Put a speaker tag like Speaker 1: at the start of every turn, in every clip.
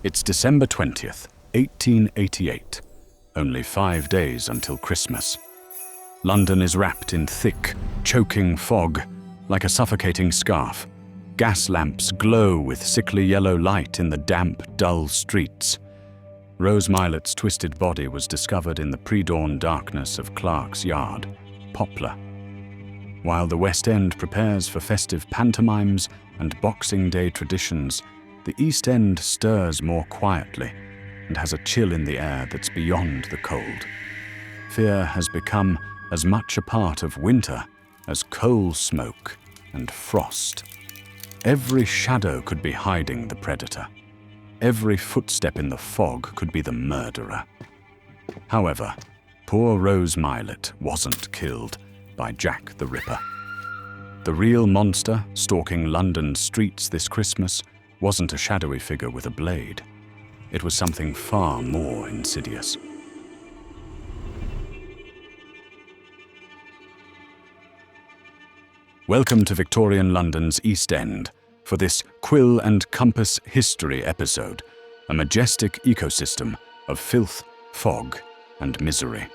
Speaker 1: It's December 20th, 1888. Only 5 days until Christmas. London is wrapped in thick, choking fog, like a suffocating scarf. Gas lamps glow with sickly yellow light in the damp, dull streets. Rose Myelott's twisted body was discovered in the pre-dawn darkness of Clark's Yard, Poplar. While the West End prepares for festive pantomimes and Boxing Day traditions, the East End stirs more quietly and has a chill in the air that's beyond the cold. Fear has become as much a part of winter as coal smoke and frost. Every shadow could be hiding the predator. Every footstep in the fog could be the murderer. However, poor Rose Mylott wasn't killed by Jack the Ripper. The real monster stalking London's streets this Christmas wasn't a shadowy figure with a blade. It was something far more insidious. Welcome to Victorian London's East End for this Quill and Compass history episode, a majestic ecosystem of filth, fog, and misery.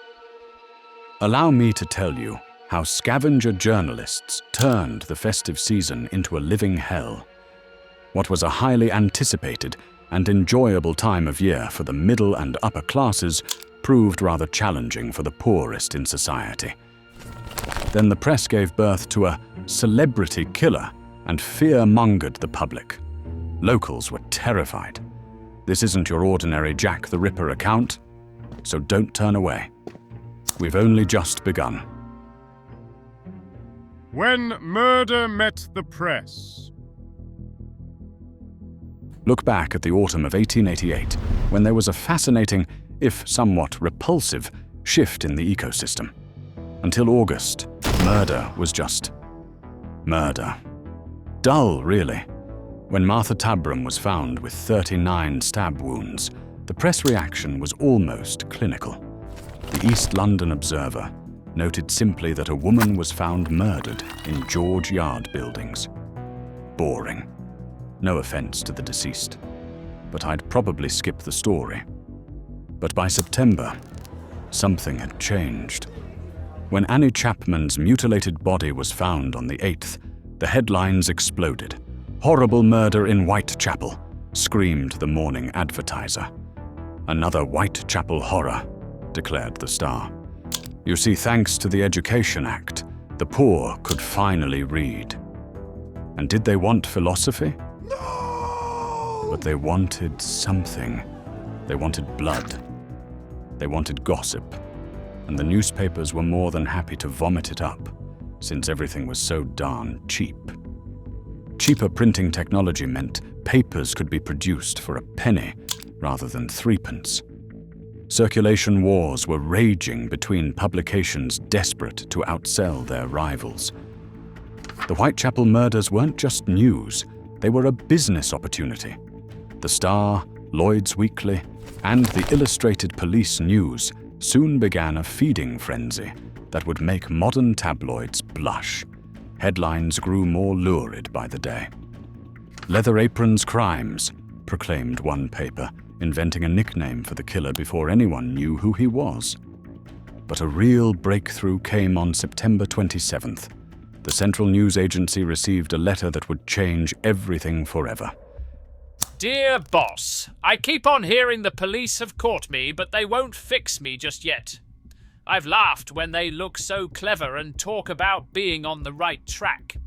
Speaker 1: Allow me to tell you how scavenger journalists turned the festive season into a living hell. What was a highly anticipated and enjoyable time of year for the middle and upper classes proved rather challenging for the poorest in society. Then the press gave birth to a celebrity killer and fear-mongered the public. Locals were terrified. This isn't your ordinary Jack the Ripper account, so don't turn away. We've only just begun.
Speaker 2: When murder met the press.
Speaker 1: Look back at the autumn of 1888, when there was a fascinating, if somewhat repulsive, shift in the ecosystem. Until August, murder was just murder. Dull, really. When Martha Tabram was found with 39 stab wounds, the press reaction was almost clinical. The East London Observer noted simply that a woman was found murdered in George Yard buildings. Boring. No offense to the deceased, but I'd probably skip the story. But by September, something had changed. When Annie Chapman's mutilated body was found on the 8th, the headlines exploded. "Horrible murder in Whitechapel," screamed the morning advertiser. "Another Whitechapel horror," declared the Star. You see, thanks to the Education Act, the poor could finally read. And did they want philosophy?
Speaker 2: No!
Speaker 1: But they wanted something. They wanted blood. They wanted gossip. And the newspapers were more than happy to vomit it up, since everything was so darn cheap. Cheaper printing technology meant papers could be produced for a penny rather than 3p. Circulation wars were raging between publications desperate to outsell their rivals. The Whitechapel murders weren't just news, they were a business opportunity. The Star, Lloyd's Weekly, and the Illustrated Police News soon began a feeding frenzy that would make modern tabloids blush. Headlines grew more lurid by the day. "Leather Apron's Crimes," proclaimed one paper, inventing a nickname for the killer before anyone knew who he was. But a real breakthrough came on September 27th. The Central News Agency received a letter that would change everything forever.
Speaker 3: Dear boss, I keep on hearing the police have caught me, but they won't fix me just yet. I've laughed when they look so clever and talk about being on the right track.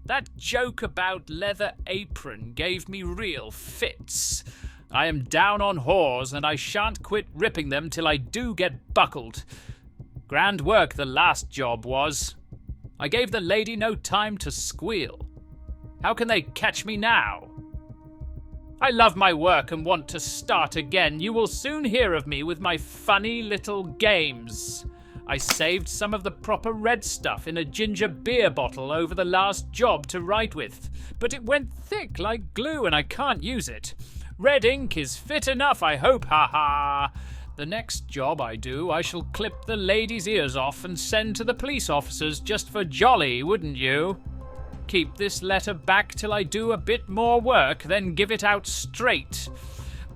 Speaker 3: That joke about Leather Apron gave me real fits. I am down on whores and I shan't quit ripping them till I do get buckled. Grand work the last job was. I gave the lady no time to squeal. How can they catch me now? I love my work and want to start again. You will soon hear of me with my funny little games. I saved some of the proper red stuff in a ginger beer bottle over the last job to write with, but it went thick like glue and I can't use it. Red ink is fit enough, I hope, ha. The next job I do, I shall clip the ladies' ears off and send to the police officers just for jolly, wouldn't you? Keep this letter back till I do a bit more work, then give it out straight.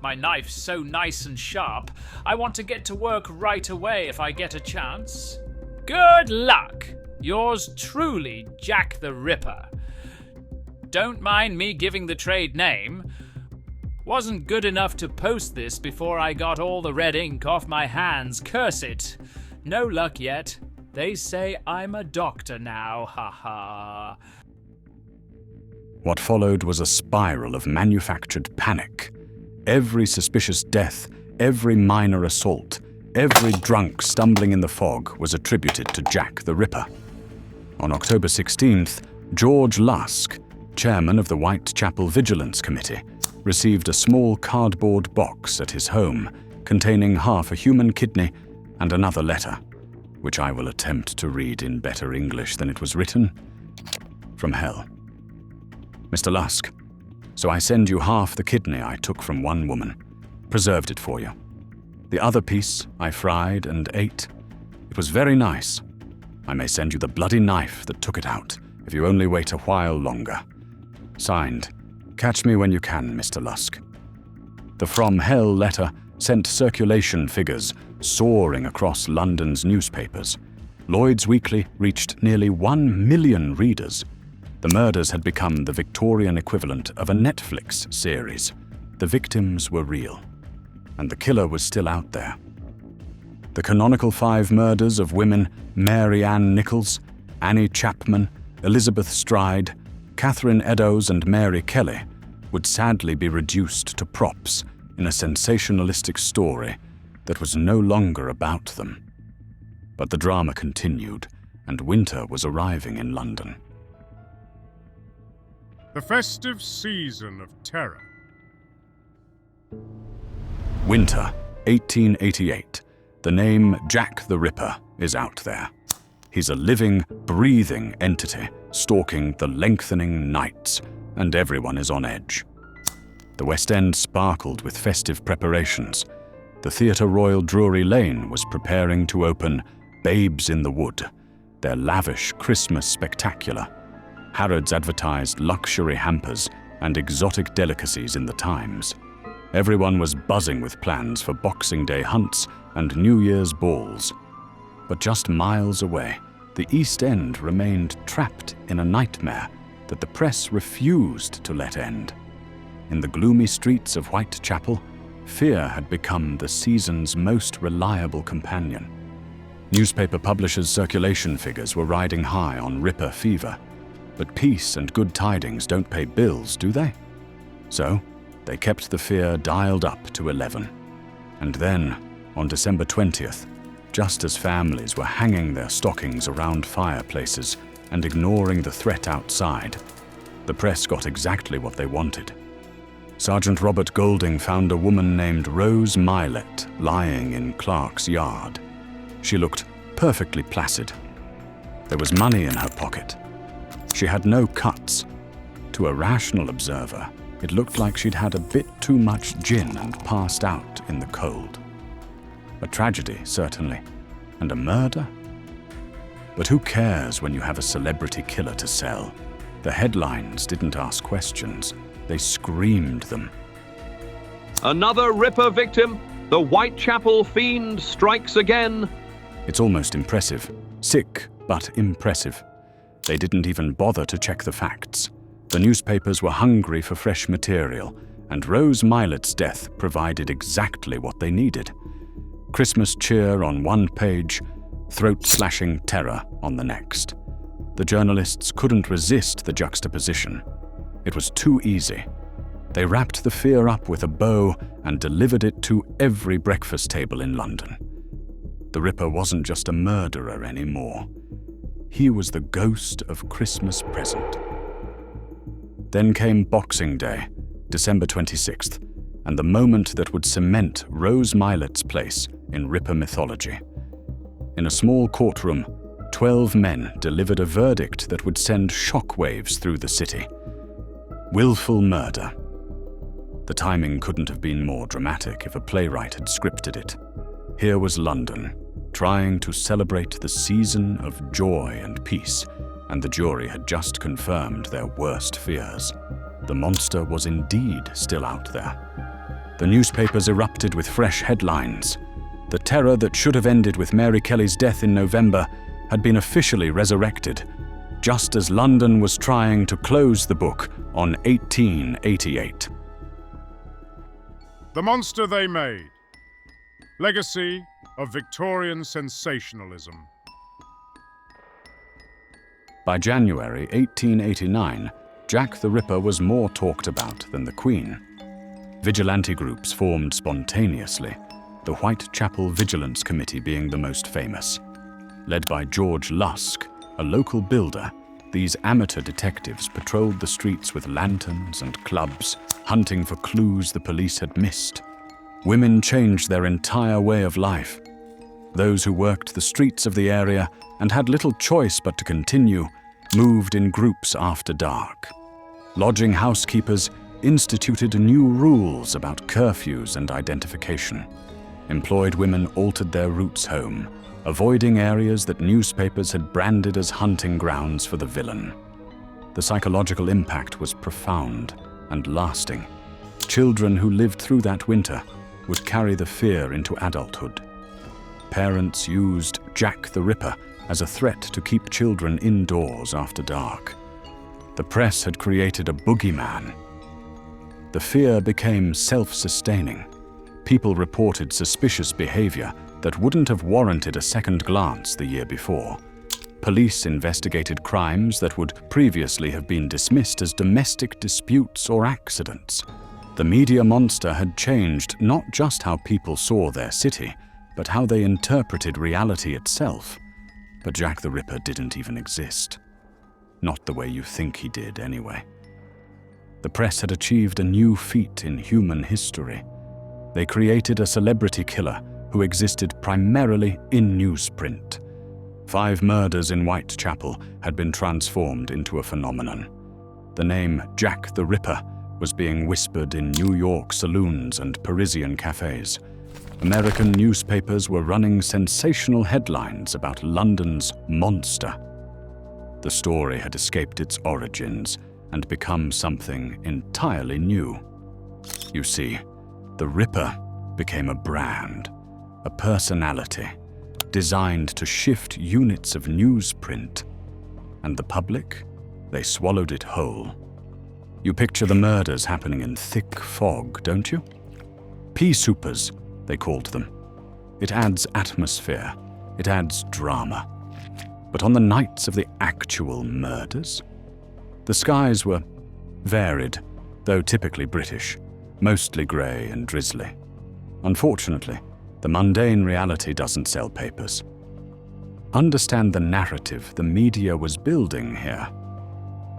Speaker 3: My knife's so nice and sharp, I want to get to work right away if I get a chance. Good luck! Yours truly, Jack the Ripper. Don't mind me giving the trade name. Wasn't good enough to post this before I got all the red ink off my hands, curse it. No luck yet. They say I'm a doctor now, ha.
Speaker 1: What followed was a spiral of manufactured panic. Every suspicious death, every minor assault, every drunk stumbling in the fog was attributed to Jack the Ripper. On October 16th, George Lusk, chairman of the Whitechapel Vigilance Committee, received a small cardboard box at his home containing half a human kidney and another letter, which I will attempt to read in better English than it was written. From hell. Mr. Lusk, so I send you half the kidney I took from one woman, preserved it for you. The other piece I fried and ate. It was very nice. I may send you the bloody knife that took it out, if you only wait a while longer. Signed, catch me when you can, Mr. Lusk. The From Hell letter sent circulation figures soaring across London's newspapers. Lloyd's Weekly reached nearly 1 million readers. The murders had become the Victorian equivalent of a Netflix series. The victims were real, and the killer was still out there. The canonical 5 murders of women Mary Ann Nichols, Annie Chapman, Elizabeth Stride, Catherine Eddowes and Mary Kelly would sadly be reduced to props in a sensationalistic story that was no longer about them. But the drama continued, and winter was arriving in London.
Speaker 2: The festive season of terror.
Speaker 1: Winter, 1888. The name Jack the Ripper is out there. He's a living, breathing entity stalking the lengthening nights, and everyone is on edge. The West End sparkled with festive preparations. The Theatre Royal Drury Lane was preparing to open Babes in the Wood, their lavish Christmas spectacular. Harrods advertised luxury hampers and exotic delicacies in the Times. Everyone was buzzing with plans for Boxing Day hunts and New Year's balls. But just miles away, the East End remained trapped in a nightmare that the press refused to let end. In the gloomy streets of Whitechapel, fear had become the season's most reliable companion. Newspaper publishers' circulation figures were riding high on Ripper fever. But peace and good tidings don't pay bills, do they? So, they kept the fear dialed up to 11. And then, on December 20th, just as families were hanging their stockings around fireplaces and ignoring the threat outside, the press got exactly what they wanted. Sergeant Robert Golding found a woman named Rose Milett lying in Clark's yard. She looked perfectly placid. There was money in her pocket. She had no cuts. To a rational observer, it looked like she'd had a bit too much gin and passed out in the cold. A tragedy, certainly, and a murder? But who cares when you have a celebrity killer to sell? The headlines didn't ask questions, they screamed them.
Speaker 4: Another Ripper victim, the Whitechapel fiend strikes again.
Speaker 1: It's almost impressive. Sick, but impressive. They didn't even bother to check the facts. The newspapers were hungry for fresh material, and Rose Milett's death provided exactly what they needed. Christmas cheer on one page, throat-slashing terror on the next. The journalists couldn't resist the juxtaposition. It was too easy. They wrapped the fear up with a bow and delivered it to every breakfast table in London. The Ripper wasn't just a murderer anymore. He was the ghost of Christmas present. Then came Boxing Day, December 26th, and the moment that would cement Rose Milett's place in Ripper mythology. In a small courtroom, 12 men delivered a verdict that would send shockwaves through the city. Willful murder. The timing couldn't have been more dramatic if a playwright had scripted it. Here was London, trying to celebrate the season of joy and peace, and the jury had just confirmed their worst fears. The monster was indeed still out there. The newspapers erupted with fresh headlines. The terror that should have ended with Mary Kelly's death in November had been officially resurrected, just as London was trying to close the book on 1888.
Speaker 2: The monster they made. Legacy of Victorian sensationalism.
Speaker 1: By January 1889, Jack the Ripper was more talked about than the Queen. Vigilante groups formed spontaneously, the Whitechapel Vigilance Committee being the most famous. Led by George Lusk, a local builder, these amateur detectives patrolled the streets with lanterns and clubs, hunting for clues the police had missed. Women changed their entire way of life. Those who worked the streets of the area and had little choice but to continue moved in groups after dark. Lodging housekeepers instituted new rules about curfews and identification. Employed women altered their routes home, avoiding areas that newspapers had branded as hunting grounds for the villain. The psychological impact was profound and lasting. Children who lived through that winter would carry the fear into adulthood. Parents used Jack the Ripper as a threat to keep children indoors after dark. The press had created a boogeyman. The fear became self-sustaining. People reported suspicious behavior that wouldn't have warranted a second glance the year before. Police investigated crimes that would previously have been dismissed as domestic disputes or accidents. The media monster had changed not just how people saw their city, but how they interpreted reality itself. But Jack the Ripper didn't even exist. Not the way you think he did, anyway. The press had achieved a new feat in human history. They created a celebrity killer who existed primarily in newsprint. 5 murders in Whitechapel had been transformed into a phenomenon. The name Jack the Ripper was being whispered in New York saloons and Parisian cafes. American newspapers were running sensational headlines about London's monster. The story had escaped its origins and become something entirely new. You see, the Ripper became a brand, a personality, designed to shift units of newsprint. And the public, they swallowed it whole. You picture the murders happening in thick fog, don't you? Pea soupers, they called them. It adds atmosphere, it adds drama. But on the nights of the actual murders, the skies were varied, though typically British, mostly grey and drizzly. Unfortunately, the mundane reality doesn't sell papers. Understand the narrative the media was building here.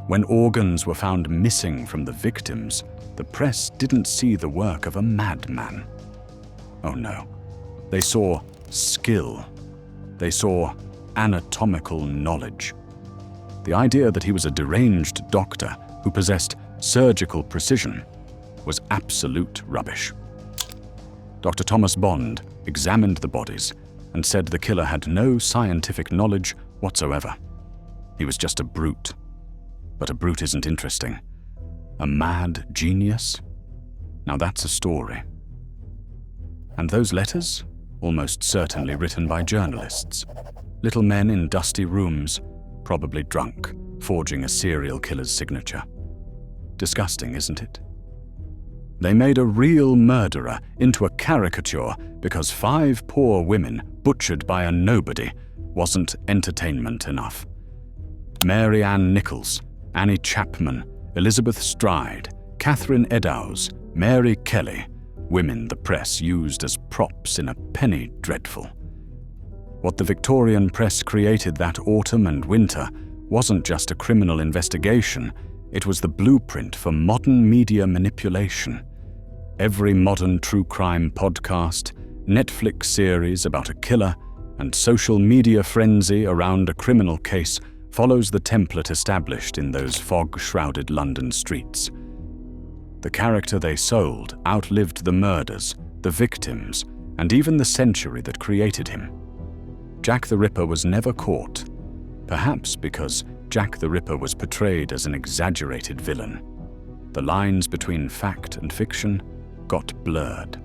Speaker 1: When organs were found missing from the victims, the press didn't see the work of a madman. Oh no, they saw skill. They saw anatomical knowledge. The idea that he was a deranged doctor who possessed surgical precision was absolute rubbish. Dr. Thomas Bond examined the bodies and said the killer had no scientific knowledge whatsoever. He was just a brute. But a brute isn't interesting. A mad genius? Now that's a story. And those letters? Almost certainly written by journalists. Little men in dusty rooms, probably drunk, forging a serial killer's signature. Disgusting, isn't it? They made a real murderer into a caricature because 5 poor women butchered by a nobody wasn't entertainment enough. Mary Ann Nichols, Annie Chapman, Elizabeth Stride, Catherine Eddowes, Mary Kelly, women the press used as props in a penny dreadful. What the Victorian press created that autumn and winter wasn't just a criminal investigation, it was the blueprint for modern media manipulation. Every modern true crime podcast, Netflix series about a killer, and social media frenzy around a criminal case follows the template established in those fog-shrouded London streets. The character they sold outlived the murders, the victims, and even the century that created him. Jack the Ripper was never caught, perhaps because Jack the Ripper was portrayed as an exaggerated villain. The lines between fact and fiction got blurred.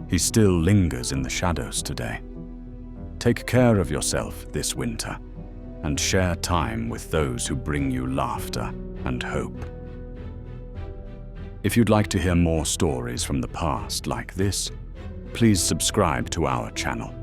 Speaker 1: He still lingers in the shadows today. Take care of yourself this winter and share time with those who bring you laughter and hope. If you'd like to hear more stories from the past like this, please subscribe to our channel.